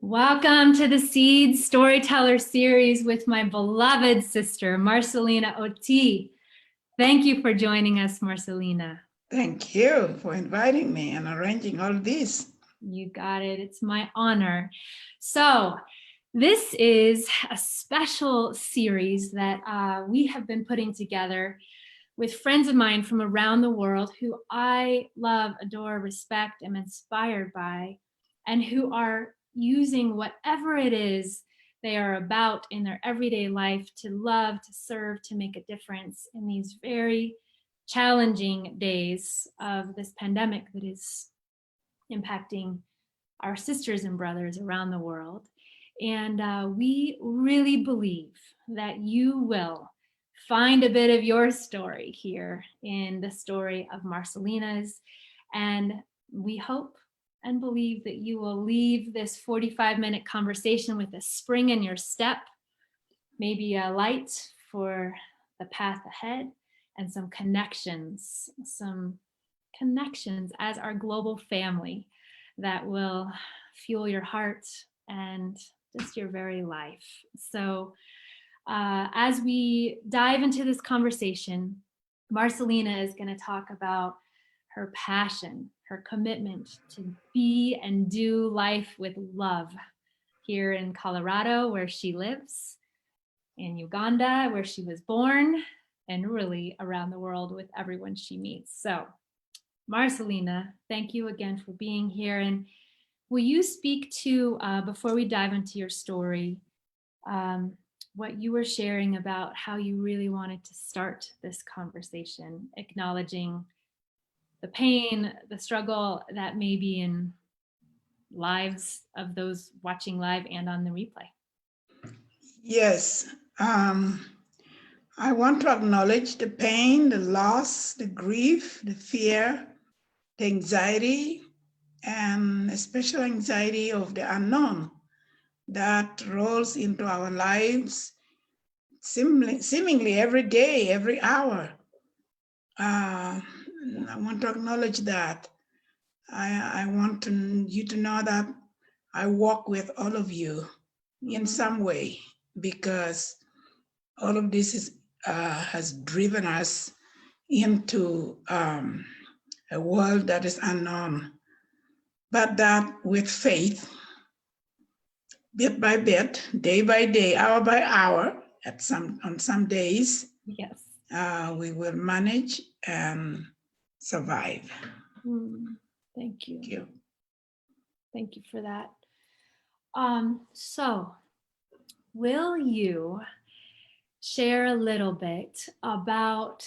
Welcome to the Seeds Storyteller Series with my beloved sister, Marcellina Otii. Thank you for joining us, Marcellina. Thank you for inviting me and arranging all this. You got it. It's my honor. So this is a special series that we have been putting together with friends of mine from around the world who I love, adore, respect, am inspired by, and who are using whatever it is they are about in their everyday life to love, to serve, to make a difference in these very challenging days of this pandemic that is impacting our sisters and brothers around the world. And we really believe that you will find a bit of your story here in the story of Marcellina's. And we hope and believe that you will leave this 45-minute conversation with a spring in your step, maybe a light for the path ahead, and some connections as our global family that will fuel your heart and just your very life. So as we dive into this conversation, Marcellina is going to talk about her passion, her commitment to be and do life with love here in Colorado, where she lives, in Uganda, where she was born, and really around the world with everyone she meets. So, Marcellina, thank you again for being here. And will you speak to, before we dive into your story, what you were sharing about how you really wanted to start this conversation, acknowledging the pain, the struggle that may be in lives of those watching live and on the replay? Yes, I want to acknowledge the pain, the loss, the grief, the fear, the anxiety, and especially anxiety of the unknown that rolls into our lives seemingly every day, every hour. I want to acknowledge that. I want you to know that I walk with all of you in some way, because all of this has driven us into a world that is unknown, but that with faith, bit by bit, day by day, hour by hour, on some days, yes, we will manage and survive. Thank you. Thank you. Thank you for that. So, will you share a little bit about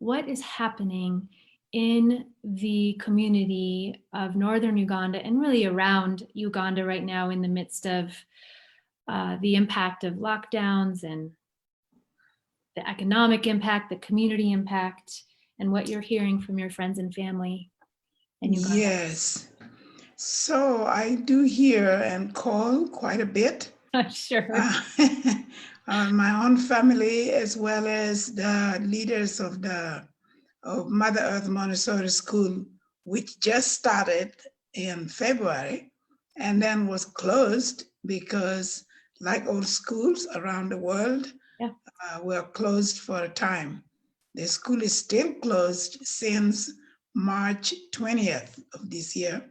what is happening in the community of Northern Uganda and really around Uganda right now in the midst of the impact of lockdowns and the economic impact, the community impact, and what you're hearing from your friends and family in Uganda? Yes. So I do hear and call quite a bit. Sure. On my own family, as well as the leaders of Mother Earth Montessori School, which just started in February and then was closed because, like all schools around the world, were closed for a time. The school is still closed since March 20th of this year.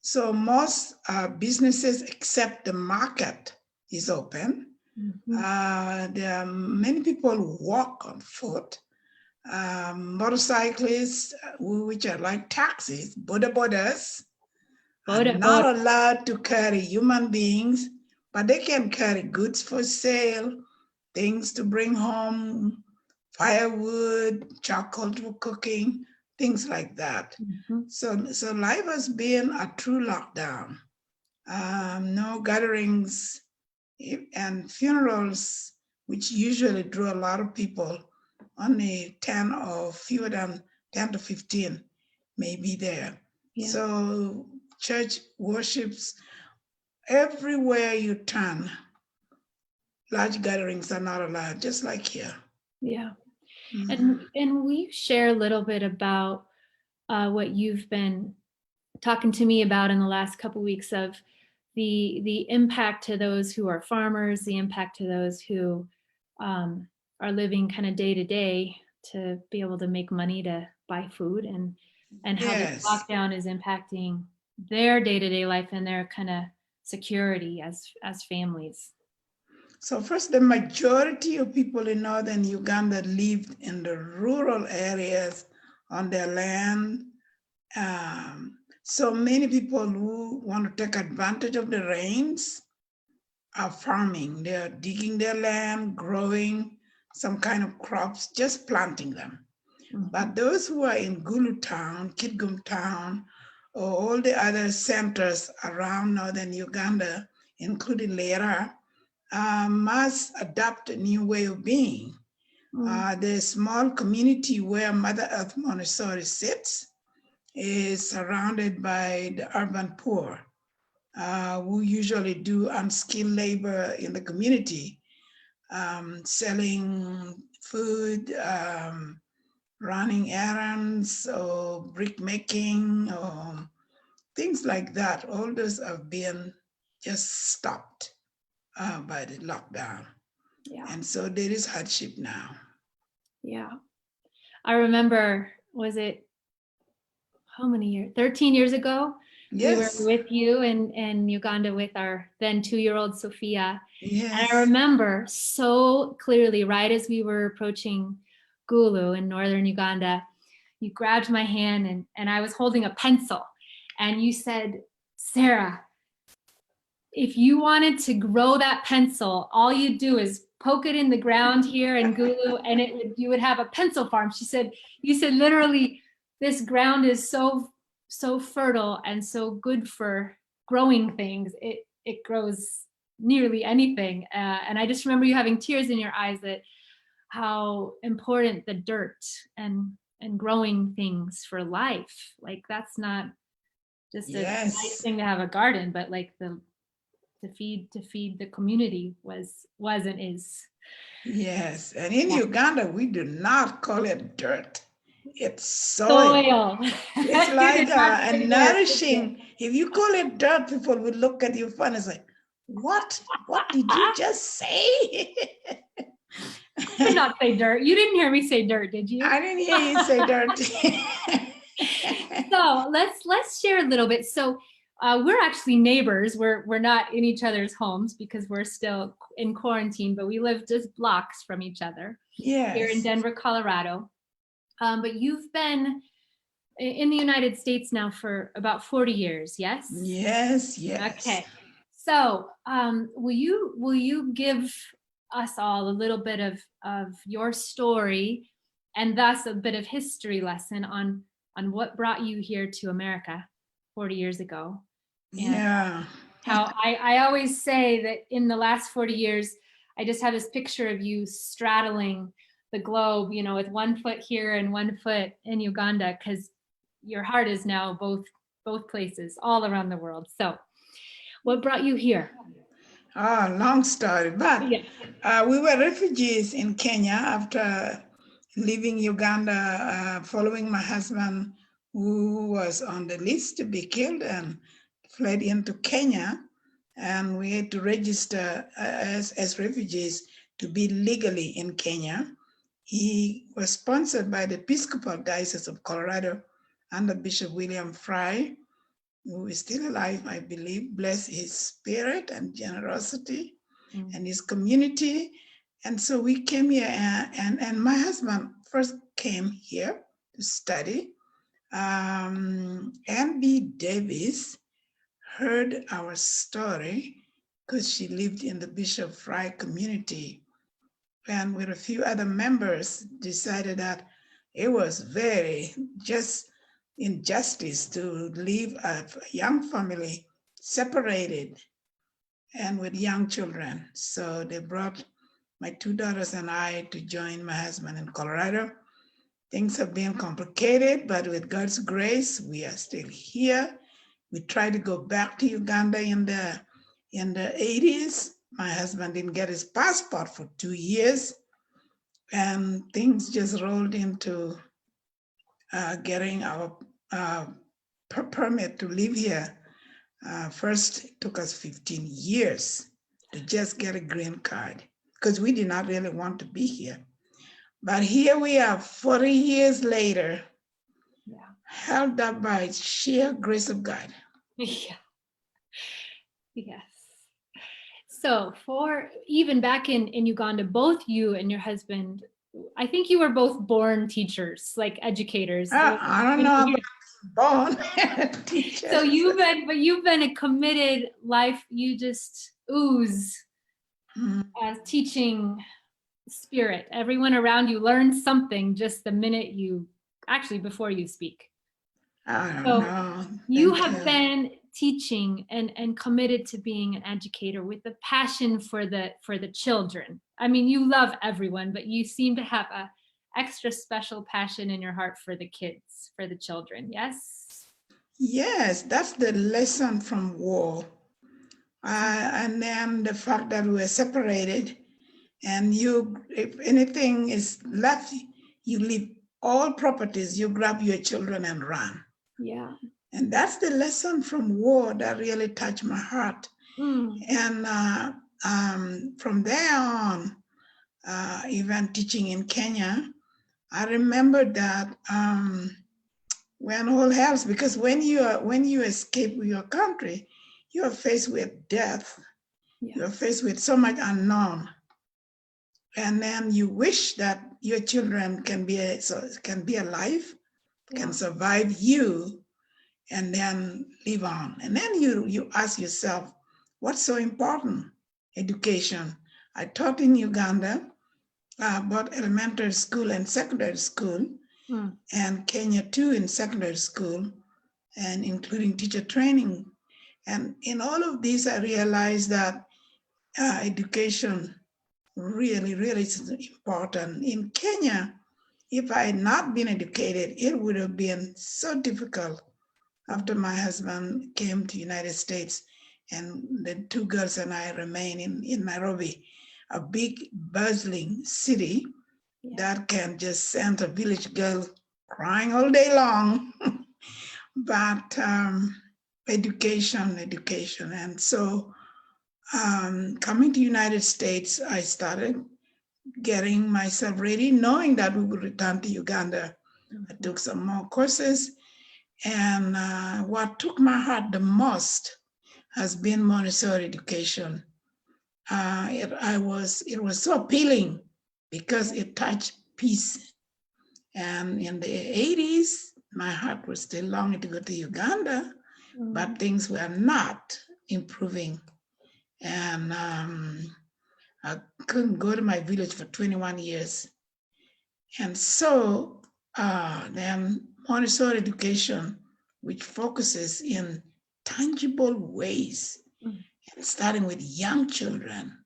So most businesses except the market is open. There are many people walk on foot. Motorcyclists, which are like taxis, bodas, are not allowed to carry human beings, but they can carry goods for sale, things to bring home, firewood, charcoal for cooking, things like that. So life has been a true lockdown. No gatherings and funerals, which usually draw a lot of people, only 10 or fewer than 10 to 15 may be there. Yeah. So church worships everywhere you turn. Large gatherings are not allowed, just like here. Yeah. And will you share a little bit about what you've been talking to me about in the last couple of weeks of the impact to those who are farmers, the impact to those who are living kind of day to day to be able to make money to buy food, and how this Yes. lockdown is impacting their day-to-day life and their kind of security as families. So first, the majority of people in Northern Uganda lived in the rural areas on their land. So many people who want to take advantage of the rains are farming. They're digging their land, growing some kind of crops, just planting them. Mhm. But those who are in Gulu town, Kitgum town, or all the other centers around Northern Uganda, including Lera, must adopt a new way of being. The small community where Mother Earth Montessori sits is surrounded by the urban poor, who usually do unskilled labor in the community, selling food, running errands, or brick making, or things like that. All those have been just stopped by the lockdown. Yeah. And so there is hardship now. Yeah. I remember, was it how many years? 13 years ago, we were Yes. with you in Uganda with our then 2-year-old Sophia. Yes. And I remember so clearly, right as we were approaching Gulu in Northern Uganda, you grabbed my hand and I was holding a pencil. And you said, Sarah, if you wanted to grow that pencil, all you'd do is poke it in the ground here in Gulu and you would have a pencil farm. You said literally, this ground is so fertile and so good for growing things. It grows nearly anything. And I just remember you having tears in your eyes that how important the dirt and growing things for life. Like that's not just a nice thing to have a garden, but like to feed the community was and is. Yes, and in Uganda, we do not call it dirt. It's soil. It's like a nourishing. If you call it dirt, people will look at you funny and say, what did you just say? I did not say dirt. You didn't hear me say dirt, did you? I didn't hear you say dirt. So let's share a little bit. So we're actually neighbors. We're not in each other's homes because we're still in quarantine, but we live just blocks from each other. Yes. Here in Denver, Colorado. But you've been in the United States now for about 40 years, yes? Yes, yes. Okay. So will you give us all a little bit of your story and thus a bit of history lesson on what brought you here to America 40 years ago? And yeah. How I always say that in the last 40 years, I just have this picture of you straddling the globe, with one foot here and one foot in Uganda, because your heart is now both places all around the world. So what brought you here? Long story, but we were refugees in Kenya after leaving Uganda, following my husband, who was on the list to be killed, and fled into Kenya. And we had to register as refugees to be legally in Kenya. He was sponsored by the Episcopal Diocese of Colorado under Bishop William Fry, who is still alive, I believe. Bless his spirit and generosity and his community. And so we came here, and my husband first came here to study. Ann.B. Davis heard our story because she lived in the Bishop Fry community, and with a few other members decided that it was very just injustice to leave a young family separated and with young children. So they brought my 2 daughters and I to join my husband in Colorado. Things have been complicated, but with God's grace, we are still here. We tried to go back to Uganda in the 80s. My husband didn't get his passport for 2 years, and things just rolled into getting our permit to live here First, it took us 15 years to just get a green card because we did not really want to be here. But here we are 40 years later, held up by sheer grace of God. Yeah. Yes. So for even back in Uganda, both you and your husband, I think you were both born teachers, like educators. I don't know about born teachers. So you've been a committed life. You just ooze as teaching spirit. Everyone around you learns something just the minute before you speak. I don't know. You have been teaching and committed to being an educator with a passion for the children. I mean, you love everyone, but you seem to have a extra special passion in your heart for the kids, for the children. Yes? Yes, that's the lesson from war. And then the fact that we're separated, and if anything is left, you leave all properties, you grab your children and run. Yeah. And that's the lesson from war that really touched my heart. And from there on, even teaching in Kenya, I remember that when all else, because when you escape your country, you are faced with death. Yeah. You are faced with so much unknown. And then you wish that your children can be alive, can survive you, and then live on. And then you ask yourself, what's so important? Education. I taught in Uganda, both elementary school and secondary school, and Kenya too in secondary school, and including teacher training. And in all of these, I realized that education really, really is important. In Kenya, if I had not been educated, it would have been so difficult. After my husband came to the United States, and the two girls and I remain in Nairobi, a big bustling city that can just send a village girl crying all day long. But education. And so coming to the United States, I started getting myself ready, knowing that we would return to Uganda. I took some more courses. And what took my heart the most has been Montessori education. It was so appealing because it touched peace. And in the 80s, my heart was still longing to go to Uganda, but things were not improving. And I couldn't go to my village for 21 years. And so then Montessori education, which focuses in tangible ways, and starting with young children,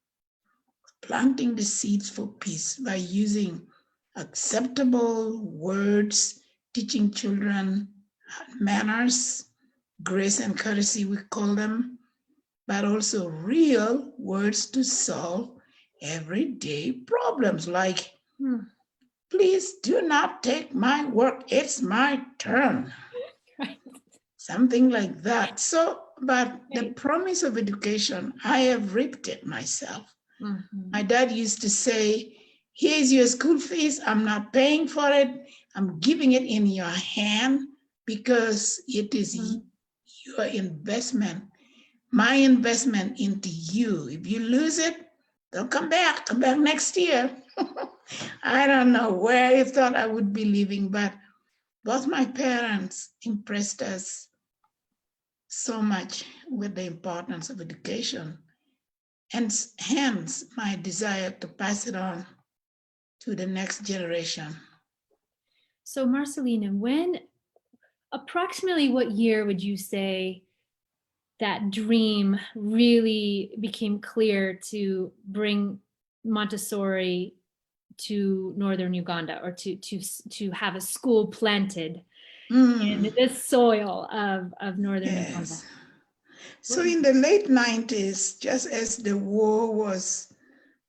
planting the seeds for peace by using acceptable words, teaching children manners, grace and courtesy, we call them, but also real words to solve everyday problems like, please do not take my work, it's my turn. Right. Something like that. So, but the promise of education, I have reaped it myself. My dad used to say, here's your school fees, I'm not paying for it, I'm giving it in your hand because it is your investment, my investment into you. If you lose it, don't come back next year. I don't know where he thought I would be living, but both my parents impressed us so much with the importance of education, and hence my desire to pass it on to the next generation. So Marcellina, approximately what year would you say that dream really became clear to bring Montessori to Northern Uganda, or to have a school planted in this soil of Northern Uganda? So in the late 90s, just as the war was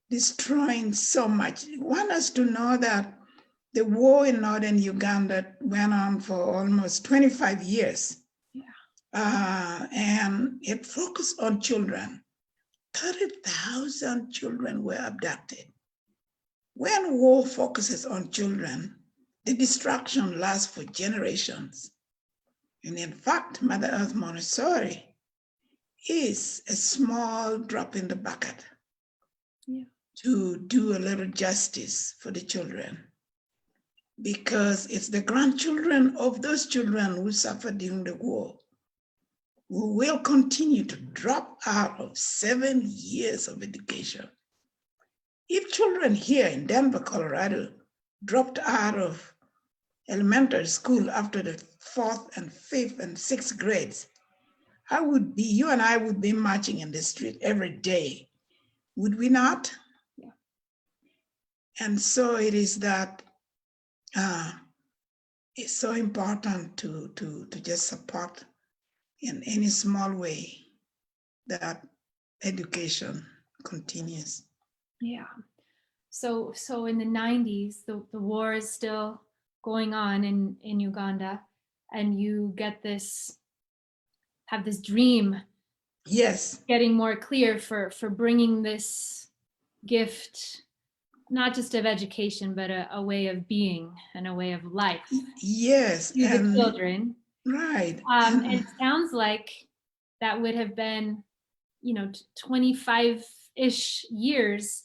destroying so much, I want us to know that the war in Northern Uganda went on for almost 25 years. and it focused on children. 30,000 children were abducted. When war focuses on children, the destruction lasts for generations. And in fact, Mother Earth Montessori is a small drop in the bucket to do a little justice for the children, because it's the grandchildren of those children who suffered during the war who will continue to drop out of 7 years of education. If children here in Denver, Colorado, dropped out of elementary school after the 4th and 5th and 6th grades, you and I would be marching in the street every day, would we not? Yeah. And so it is that it's so important to just support in any small way that education continues. Yeah. So in the 90s, the war is still going on in Uganda, and you have this dream. Yes. Getting more clear for bringing this gift, not just of education, but a way of being and a way of life. Yes. To the children. Right. And it sounds like that would have been, 25-ish years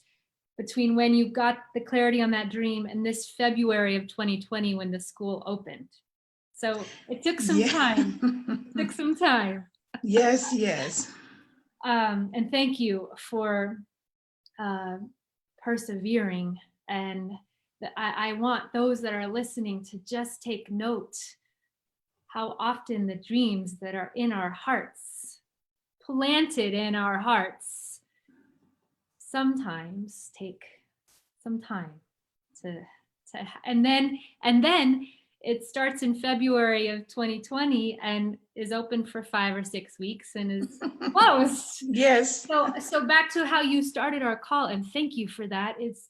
between when you got the clarity on that dream and this February of 2020 when the school opened. So it took some time. It took some time. Yes, yes. And thank you for persevering. And I want those that are listening to just take note how often the dreams that are in our hearts, planted in our hearts, sometimes take some time and then it starts in February of 2020 and is open for 5 or 6 weeks and is closed. Yes. So back to how you started our call, and thank you for that. It's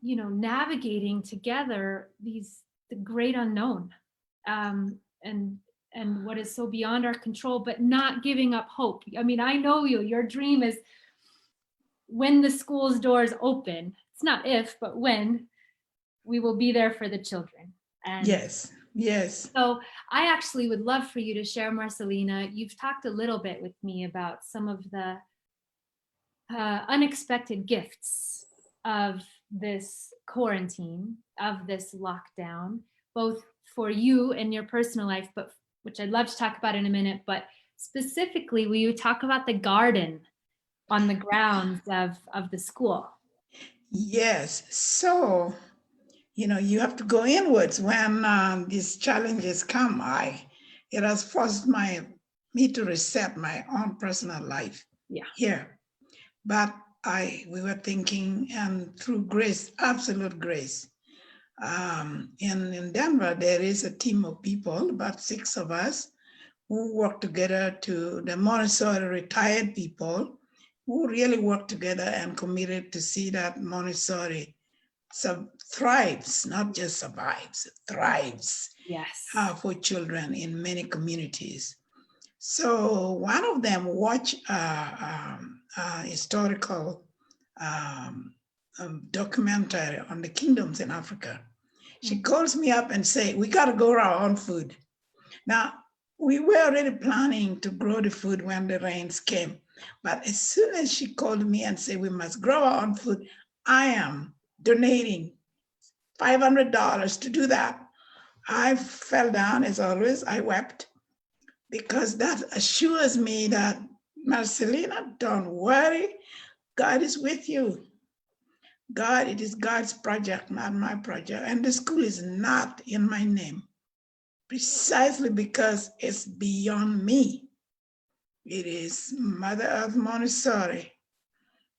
navigating together the great unknown, and what is so beyond our control, but not giving up hope. I mean, I know your dream is when the school's doors open, it's not if, but when, we will be there for the children. And yes. So I actually would love for you to share, Marcellina. You've talked a little bit with me about some of the unexpected gifts of this quarantine, of this lockdown, both for you and your personal life, but which I'd love to talk about in a minute, but specifically, will you talk about the garden on the grounds of the school? Yes. So, you have to go inwards when these challenges come. It has forced me to reset my own personal life here. But we were thinking, and through grace, absolute grace, in Denver, there is a team of people, about 6 of us, who work together the Montessori retired people who really work together and committed to see that Montessori thrives, not just survives, thrives. Yes. For children in many communities. So one of them watched a historical documentary on the kingdoms in Africa. She calls me up and say, we got to grow our own food. Now, we were already planning to grow the food when the rains came. But as soon as she called me and said, we must grow our own food, I am donating $500 to do that. I fell down, as always. I wept, because that assures me that, Marcellina, don't worry. God is with you. It is God's project, not my project. And the school is not in my name, precisely because it's beyond me. It is Mother Earth Montessori,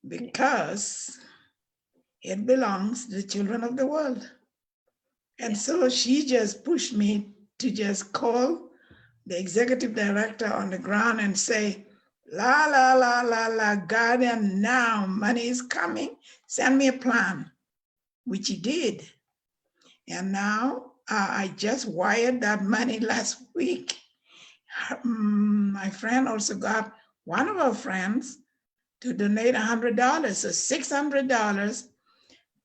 because it belongs to the children of the world. And so she just pushed me to just call the executive director on the ground and say, la, la, la, la, la, Guardian, now money is coming. Send me a plan, which he did. And now I just wired that money last week. My friend also got one of our friends to donate $100, so $600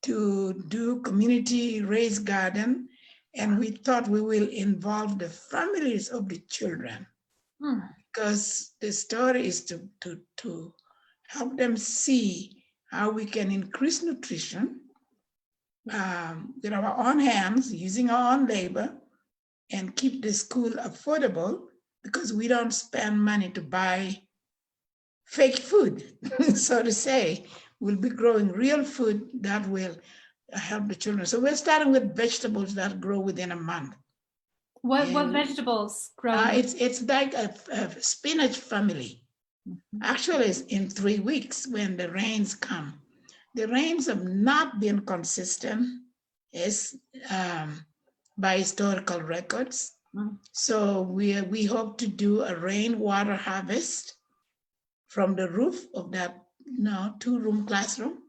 to do community raised garden. And we thought we will involve the families of the children because the story is to help them see how we can increase nutrition with our own hands, using our own labor, and keep the school affordable because we don't spend money to buy fake food, so to say. We'll be growing real food that will help the children. So we're starting with vegetables that grow within a month. What vegetables grow? It's like a spinach family. Actually, it's in 3 weeks when the rains come. The rains have not been consistent as by historical records. So we hope to do a rainwater harvest from the roof of that 2-room classroom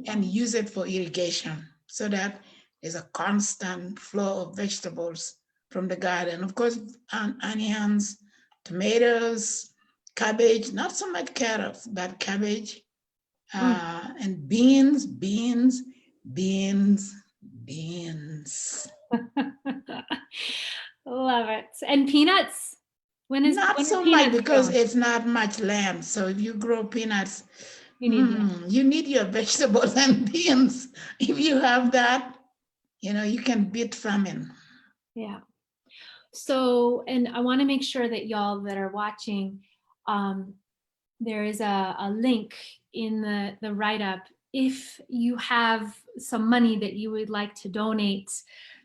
and use it for irrigation so that there's a constant flow of vegetables from the garden. Of course, onions, tomatoes, cabbage, not so much carrots, but cabbage, and beans. Love it. And peanuts? Not so much because it's not much land. So if you grow peanuts, you need your vegetables and beans. If you have that, you can beat famine. Yeah. So, and I want to make sure that y'all that are watching, there is a link in the write-up. If you have some money that you would like to donate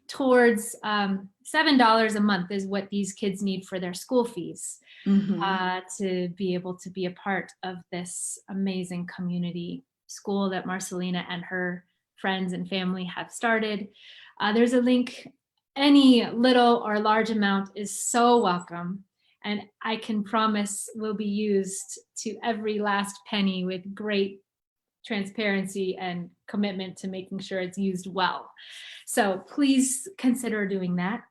towards $7 a month is what these kids need for their school fees, to be able to be a part of this amazing community school that Marcellina and her friends and family have started. There's a link. Any little or large amount is so welcome, and I can promise will be used to every last penny with great transparency and commitment to making sure it's used well. So please consider doing that.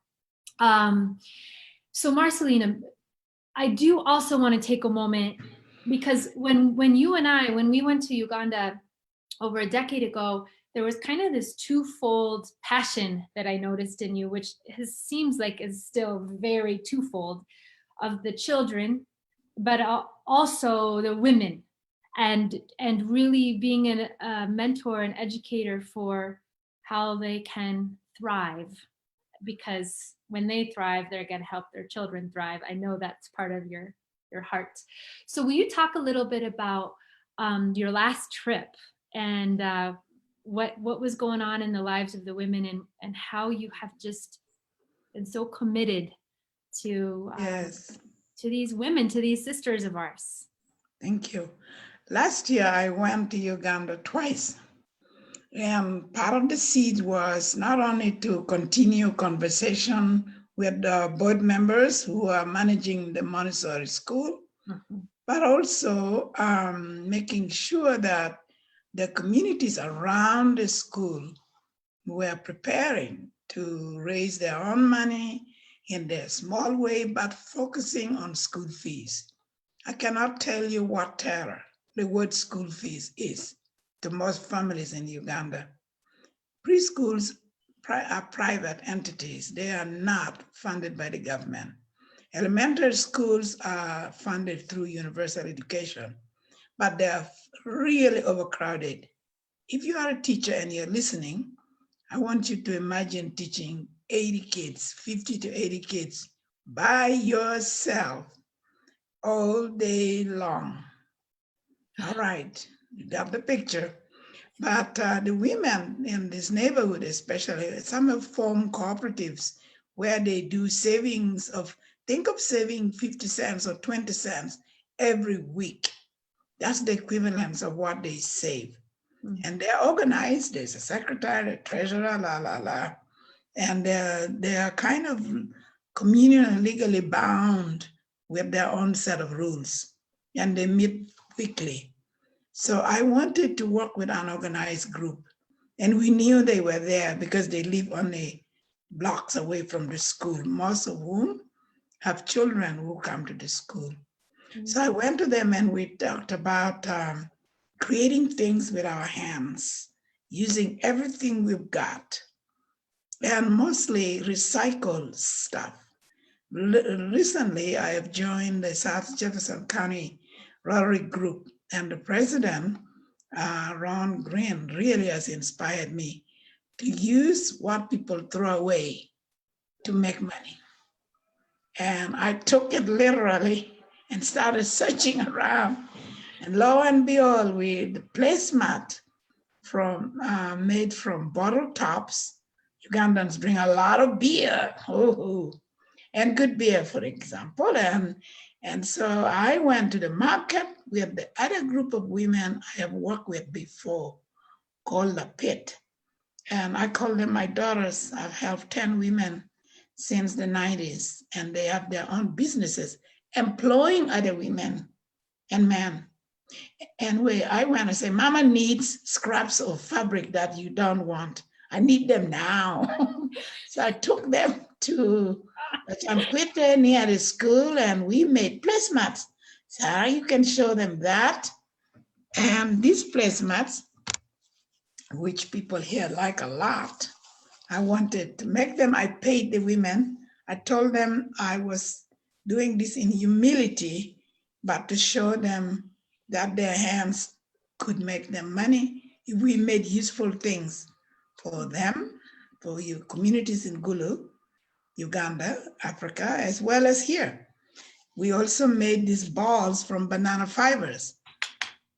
So Marcellina, I do also want to take a moment because when you and I, when we went to Uganda over a decade ago, there was kind of this twofold passion that I noticed in you, which seems like is still very twofold, of the children, but also the women, and really being a mentor and educator for how they can thrive, because when they thrive, they're going to help their children thrive. I know that's part of your heart. So will you talk a little bit about your last trip and what was going on in the lives of the women, and how you have just been so committed to these women, to these sisters of ours? Thank you. Last year, I went to Uganda twice. And part of the seed was not only to continue conversation with the board members who are managing the Montessori school, but also making sure that the communities around the school were preparing to raise their own money in their small way, but focusing on school fees. I cannot tell you what terror the word school fees is to most families in Uganda. Preschools are private entities. They are not funded by the government. Elementary schools are funded through universal education, but they're really overcrowded. If you are a teacher and you're listening, I want you to imagine teaching 80 kids, 50 to 80 kids by yourself all day long. All right, you got the picture. But the women in this neighborhood, especially, some have formed cooperatives where they do savings of, think of saving 50 cents or 20 cents every week. That's the equivalence of what they save. And they're organized. There's a secretary, a treasurer, and they're kind of communally legally bound with their own set of rules, and they meet weekly. So I wanted to work with an organized group, and we knew they were there because they live on a blocks away from the school, most of whom have children who come to the school. So I went to them and we talked about creating things with our hands, using everything we've got, and mostly recycled stuff. Recently, I have joined the South Jefferson County Rotary Group, and the president, Ron Green, really has inspired me to use what people throw away to make money. And I took it literally and started searching around. And lo and behold, the placemat made from bottle tops. Ugandans drink a lot of beer, and good beer, for example. And so I went to the market with the other group of women I have worked with before, called the Pit. And I call them my daughters. I've helped 10 women since the 90s, and they have their own businesses, employing other women and men. And I went and say, Mama needs scraps of fabric that you don't want. I need them now. So I took them to Chamquite near the school, and we made placemats. Sarah, you can show them that. And these placemats, which people here like a lot, I wanted to make them. I paid the women. I told them I was doing this in humility, but to show them that their hands could make them money if we made useful things for them, for your communities in Gulu, Uganda, Africa, as well as here. We also made these balls from banana fibers.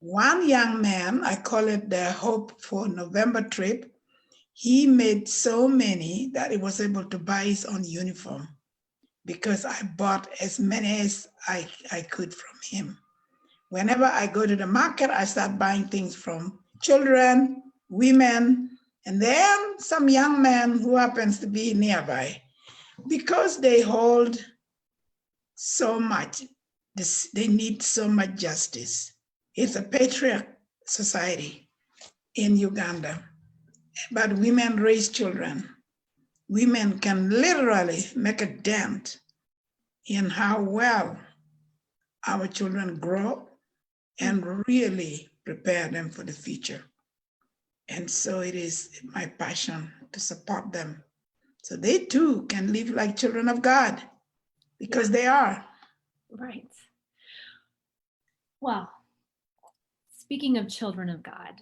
One young man, I call it the Hope for November trip, he made so many that he was able to buy his own uniform because I bought as many as I could from him. Whenever I go to the market, I start buying things from children, women, and then some young man who happens to be nearby. Because they hold so much, they need so much justice. It's a patriarch society in Uganda, but women raise children. Women can literally make a dent in how well our children grow and really prepare them for the future. And so it is my passion to support them so they too can live like children of God, because they are. Right. Well, speaking of children of God,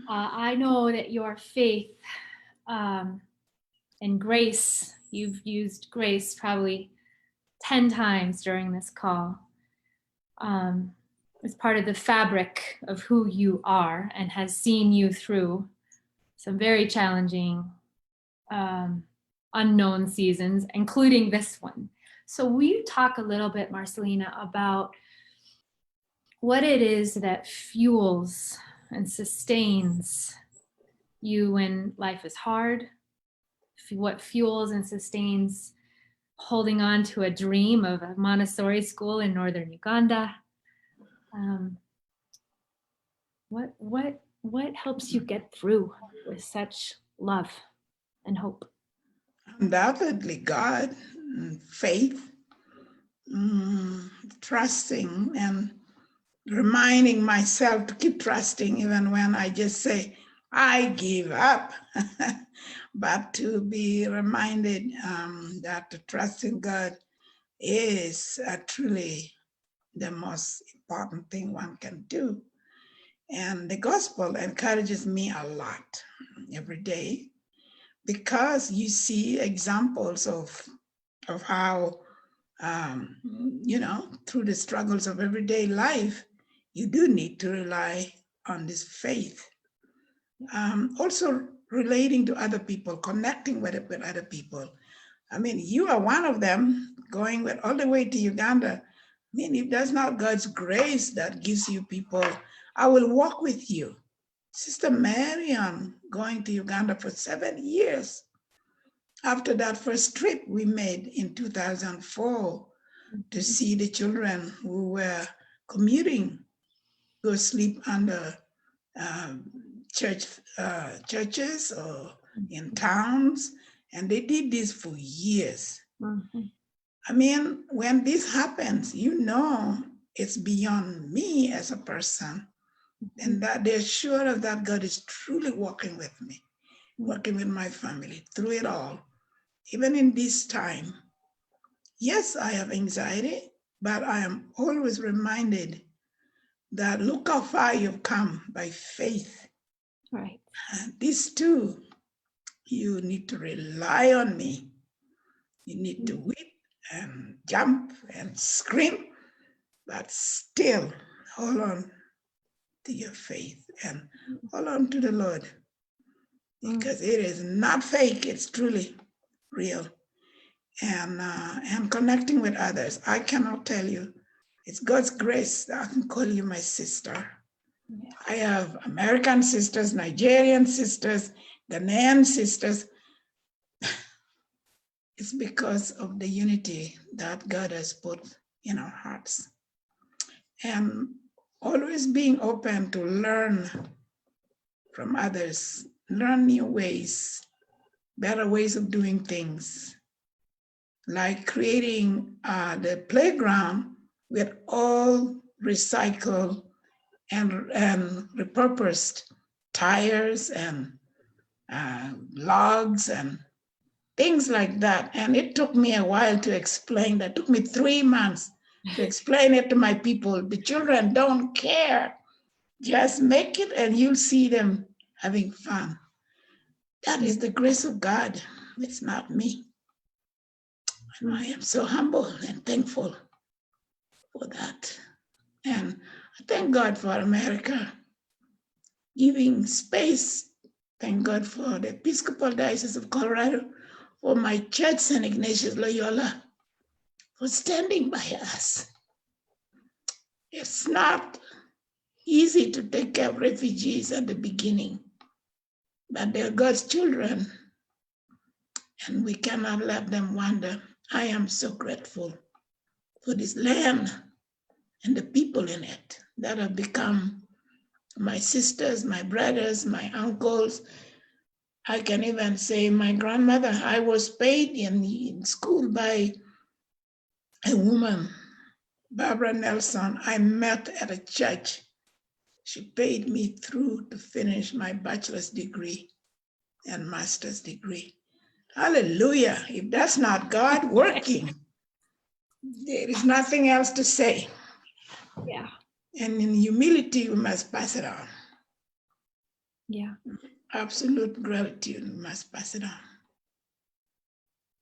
I know that your faith and grace, you've used grace probably 10 times during this call. It's part of the fabric of who you are and has seen you through some very challenging unknown seasons, including this one. So will you talk a little bit, Marcellina, about what it is that fuels and sustains you when life is hard, what fuels and sustains holding on to a dream of a Montessori school in Northern Uganda? What helps you get through with such love and hope? Undoubtedly God, faith, trusting, and reminding myself to keep trusting even when I just say, I give up. But to be reminded that to trust in God is truly the most important thing one can do. And the gospel encourages me a lot every day, because you see examples of how, through the struggles of everyday life, you do need to rely on this faith. Also relating to other people, connecting with other people. I mean, you are one of them, going all the way to Uganda. I mean, if that's not God's grace that gives you people, I will walk with you. Sister Mariam going to Uganda for 7 years. After that first trip we made in 2004 to see the children who were commuting, go sleep under churches or in towns, And they did this for years. Mm-hmm. I mean, when this happens, it's beyond me as a person, and that they're sure of that God is truly working with me, working with my family through it all. Even in this time, yes, I have anxiety, but I am always reminded that look how far you've come by faith. Right. And this too, you need to rely on me. You need to weep and jump and scream, but still hold on to your faith and hold on to the Lord, because it is not fake, it's truly real. And connecting with others, I cannot tell you, it's God's grace that I can call you my sister. Yeah. I have American sisters, Nigerian sisters, Ghanaian sisters. It's because of the unity that God has put in our hearts. And always being open to learn from others, learn new ways, better ways of doing things, like creating the playground with all recycled and repurposed tires and logs and things like that. And it took me a while to explain that. It took me 3 months to explain it to my people. The children don't care. Just make it and you'll see them having fun. That is the grace of God. It's not me. And I am so humble and thankful for that. And I thank God for America giving space. Thank God for the Episcopal Diocese of Colorado, for my church, St. Ignatius Loyola, for standing by us. It's not easy to take care of refugees at the beginning, but they're God's children, and we cannot let them wander. I am so grateful for this land and the people in it that have become my sisters, my brothers, my uncles. I can even say my grandmother. I was paid in school by a woman, Barbara Nelson. I met at a church. She paid me through to finish my bachelor's degree and master's degree. Hallelujah. If that's not God working, there is nothing else to say. Yeah. And in humility, we must pass it on. Yeah. Absolute gratitude, we must pass it on.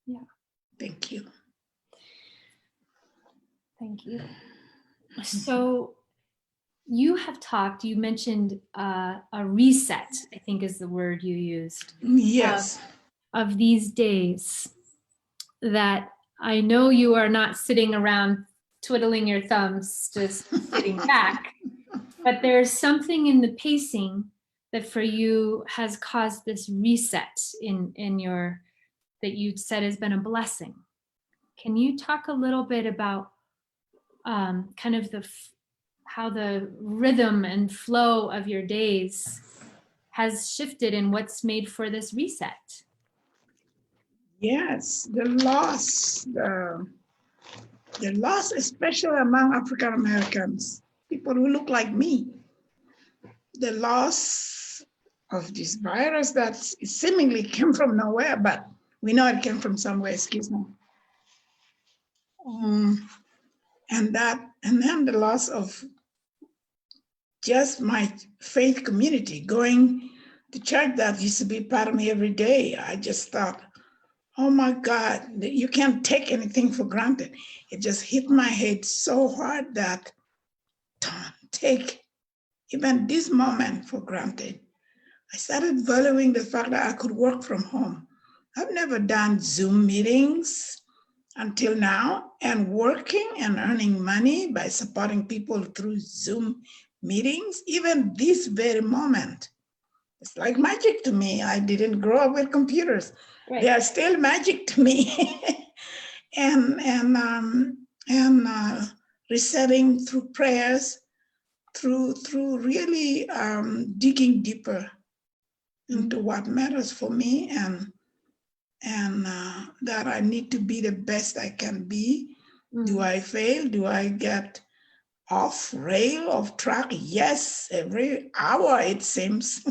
Yeah. Thank you. Thank you. So you have talked, you mentioned a reset, I think is the word you used. Yes. Of these days, that I know you are not sitting around twiddling your thumbs, just sitting back, but there's something in the pacing that for you has caused this reset in your, that you said has been a blessing. Can you talk a little bit about kind of how the rhythm and flow of your days has shifted and what's made for this reset? Yes, the loss, especially among African Americans, people who look like me, the loss of this virus that seemingly came from nowhere, but we know it came from somewhere, excuse me. And then the loss of just my faith community, going to church that used to be part of me every day. I just thought, oh my God, you can't take anything for granted. It just hit my head so hard that don't take even this moment for granted. I started valuing the fact that I could work from home. I've never done Zoom meetings until now, and working and earning money by supporting people through Zoom meetings, even this very moment. It's like magic to me. I didn't grow up with computers. Right. They are still magic to me. and resetting through prayers, through really digging deeper into what matters for me, and that I need to be the best I can be. Do Mm. I fail? Do I get off rail, off track? Yes, every hour it seems.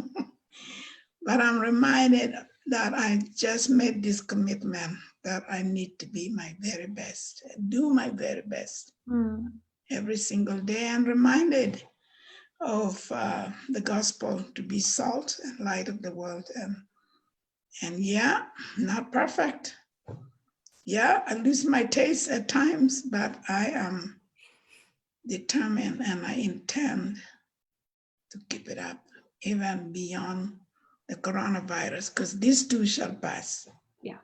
But I'm reminded that I just made this commitment that I need to be my very best, do my very best Mm. every single day, and reminded of the gospel to be salt and light of the world. And yeah, not perfect. Yeah, I lose my taste at times, but I am determined and I intend to keep it up even beyond the coronavirus, because this too shall pass. Yeah.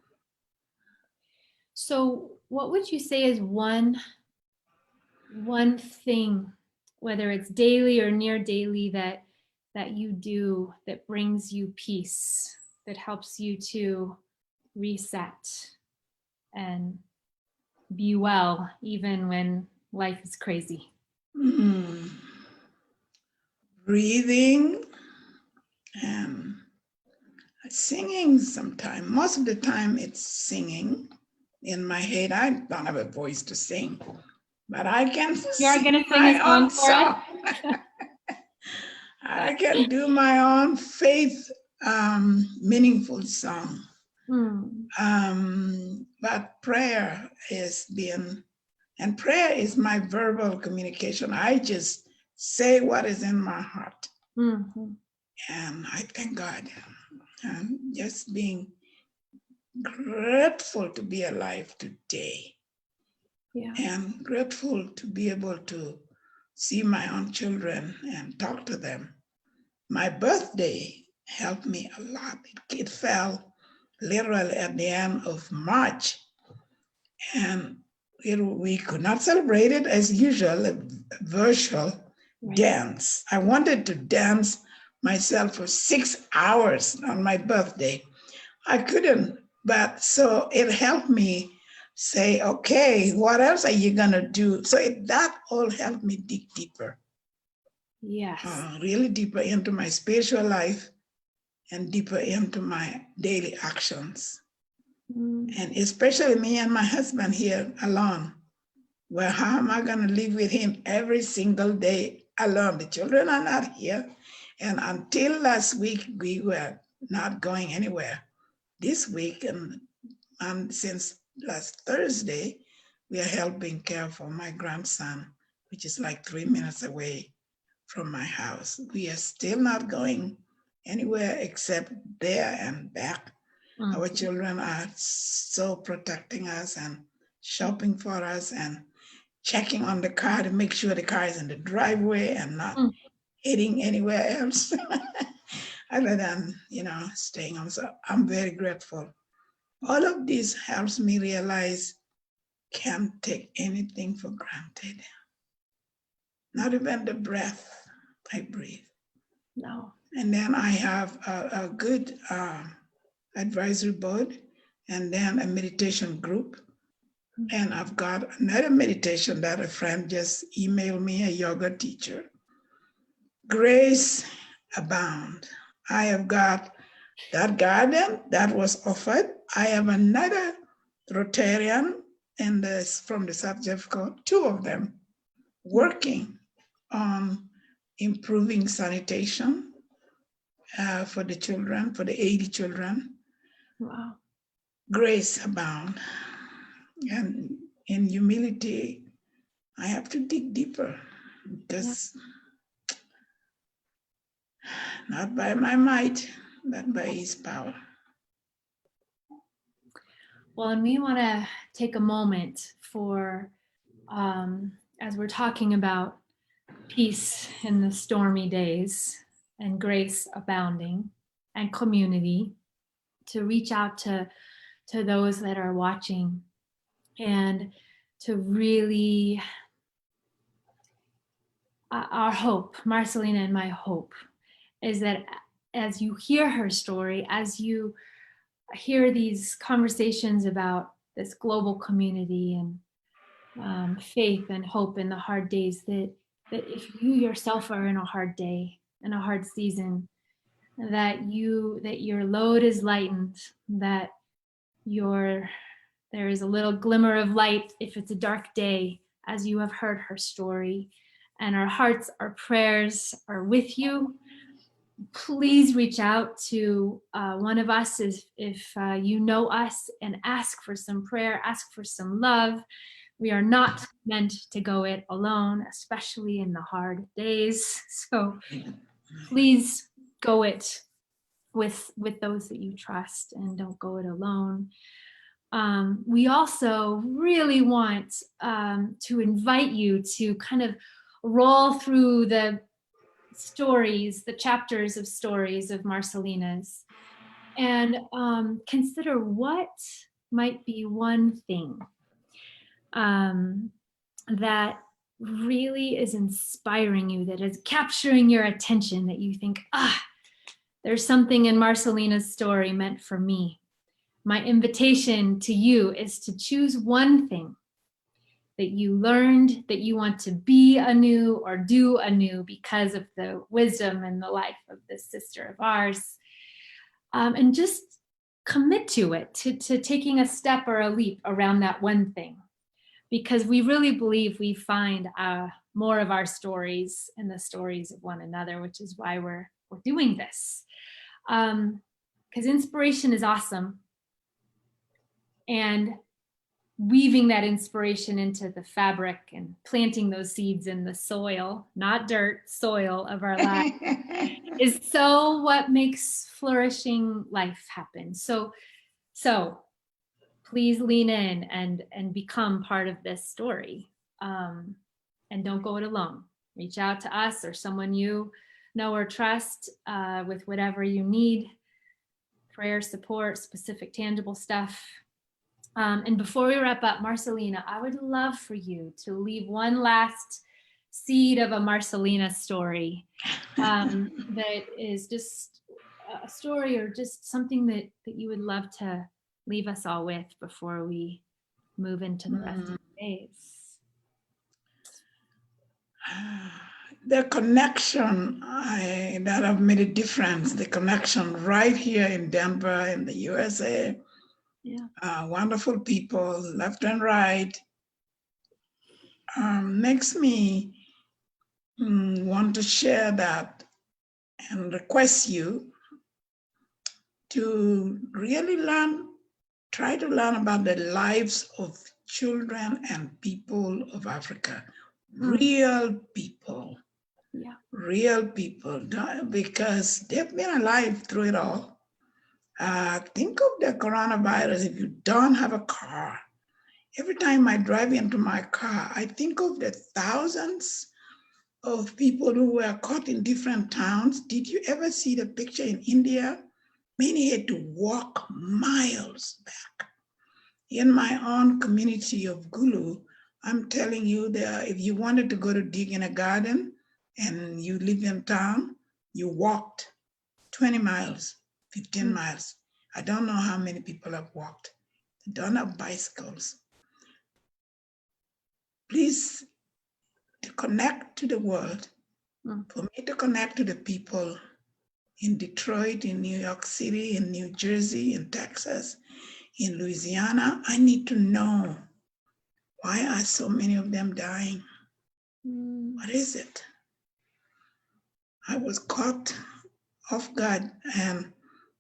So what would you say is one thing, whether it's daily or near daily, that you do that brings you peace, that helps you to reset and be well even when life is crazy? Mm. Breathing and singing sometimes. Most of the time it's singing. In my head, I don't have a voice to sing, but I can You're sing gonna sing a my song own for us? song. I can do my own faith meaningful song. But prayer prayer is my verbal communication. I just say what is in my heart. Mm-hmm. And I thank God. And just being grateful to be alive today. Yeah. And grateful to be able to see my own children and talk to them. My birthday helped me a lot. It fell literally at the end of March. And we could not celebrate it as usual, a virtual dance. I wanted to dance myself for 6 hours on my birthday. I couldn't, but so it helped me say, okay, what else are you gonna do? So that all helped me dig deeper. Yes. Really deeper into my spiritual life and deeper into my daily actions. And especially me and my husband here alone. Well, how am I going to live with him every single day alone? The children are not here. And until last week, we were not going anywhere. This week, and since last Thursday, we are helping care for my grandson, which is like 3 minutes away from my house. We are still not going anywhere except there and back. Our children are so protecting us and shopping for us and checking on the car to make sure the car is in the driveway and not hitting anywhere else other than, staying home. So I'm very grateful. All of this helps me realize can't take anything for granted. Not even the breath I breathe. No. And then I have a good advisory board and then a meditation group. And I've got another meditation that a friend just emailed me, a yoga teacher. Grace Abound. I have got that garden that was offered. I have another Rotarian from the subject code, two of them, working on improving sanitation for the children, for the 80 children. Wow. Grace Abound. And in humility, I have to dig deeper because not by my might, but by his power. Well, and we want to take a moment for, as we're talking about peace in the stormy days and grace abounding and community, to reach out to those that are watching and to really, our hope, Marcellina and my hope, is that as you hear her story, as you hear these conversations about this global community and faith and hope in the hard days, that if you yourself are in a hard day, in a hard season, that your load is lightened, that there is a little glimmer of light if it's a dark day, as you have heard her story. And our hearts, our prayers are with you. Please reach out to one of us if you know us, and ask for some prayer, ask for some love. We are not meant to go it alone, especially in the hard days. So please go it with those that you trust, and don't go it alone. We also really want to invite you to kind of roll through the stories, the chapters of stories of Marcellina's, and consider what might be one thing that really is inspiring you, that is capturing your attention, that you think, there's something in Marcellina's story meant for me. My invitation to you is to choose one thing that you learned, that you want to be anew or do anew because of the wisdom and the life of this sister of ours. And just commit to it, to taking a step or a leap around that one thing. Because we really believe we find more of our stories in the stories of one another, which is why we're doing this. Because inspiration is awesome. And weaving that inspiration into the fabric and planting those seeds in the soil, not dirt, soil of our lives, is so what makes flourishing life happen. So please lean in and become part of this story. And don't go it alone. Reach out to us or someone you know or trust with whatever you need, prayer, support, specific, tangible stuff. And before we wrap up, Marcellina, I would love for you to leave one last seed of a Marcellina story that is just a story or just something that you would love to leave us all with before we move into the rest of the days. The connection that have made a difference, the connection right here in Denver, in the USA. Yeah. Wonderful people, left and right, makes me want to share that and request you to really try to learn about the lives of children and people of Africa, real people, real people, because they've been alive through it all. Think of the coronavirus. If you don't have a car, every time I drive into my car, I think of the thousands of people who were caught in different towns. Did you ever see the picture in India? Many had to walk miles back. In my own community of Gulu, I'm telling you that if you wanted to go to dig in a garden and you live in town, you walked 20 miles. 15 miles. I don't know how many people have walked. They don't have bicycles. Please, to connect to the world, for me to connect to the people in Detroit, in New York City, in New Jersey, in Texas, in Louisiana, I need to know, why are so many of them dying? What is it? I was caught off guard and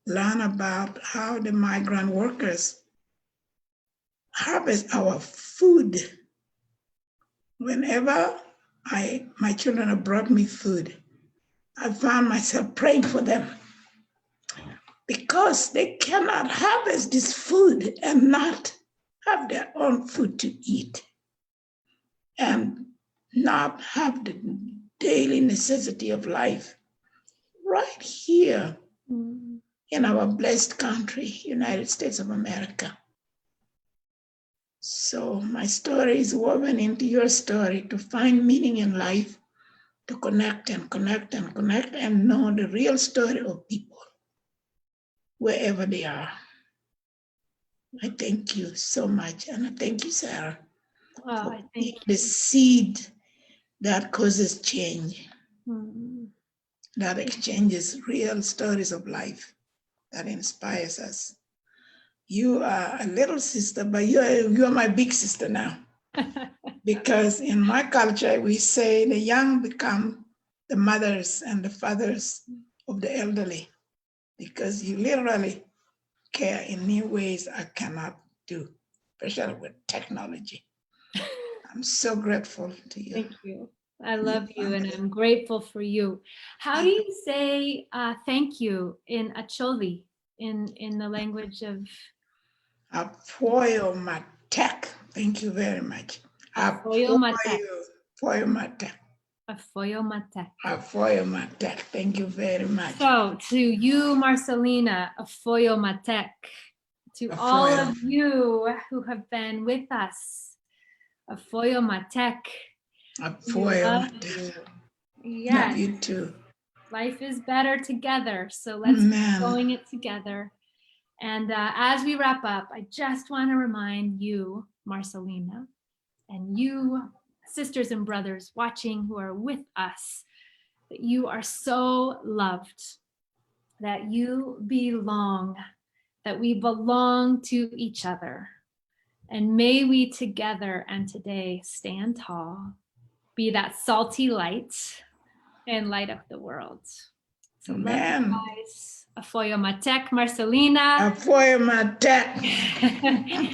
learn about how the migrant workers harvest our food. Whenever my children have brought me food, I found myself praying for them because they cannot harvest this food and not have their own food to eat and not have the daily necessity of life right here in our blessed country, United States of America. So my story is woven into your story to find meaning in life, to connect and connect and connect and know the real story of people, wherever they are. I thank you so much. And I thank you, Sarah, for being the seed that causes change, that exchanges real stories of life, that inspires us. you are a little sister, but you're my big sister now. Because in my culture, we say the young become the mothers and the fathers of the elderly, because you literally care in new ways I cannot do, especially with technology. I'm so grateful to you. Thank you. I love you and I'm grateful for you. How do you say thank you in Acholi, in the language of? Apoyo matek. Thank you very much. Apoyo matek. Apoyo matek. Apoyo matek. Apoyo matek. Thank you very much. So to you, Marcellina, apoyo matek. To all of you who have been with us, apoyo matek. Apoyo matek. Yes. Love you too. Life is better together, so let's keep going it together. And as we wrap up, I just want to remind you, Marcellina, and you, sisters and brothers watching who are with us, that you are so loved, that you belong, that we belong to each other. And may we together and today stand tall, be that salty light, and light up the world. So love you guys. Apoyo matek, Marcellina. Apoyo matek.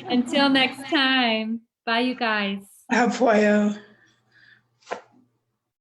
Until next time. Bye, you guys. Apoyo.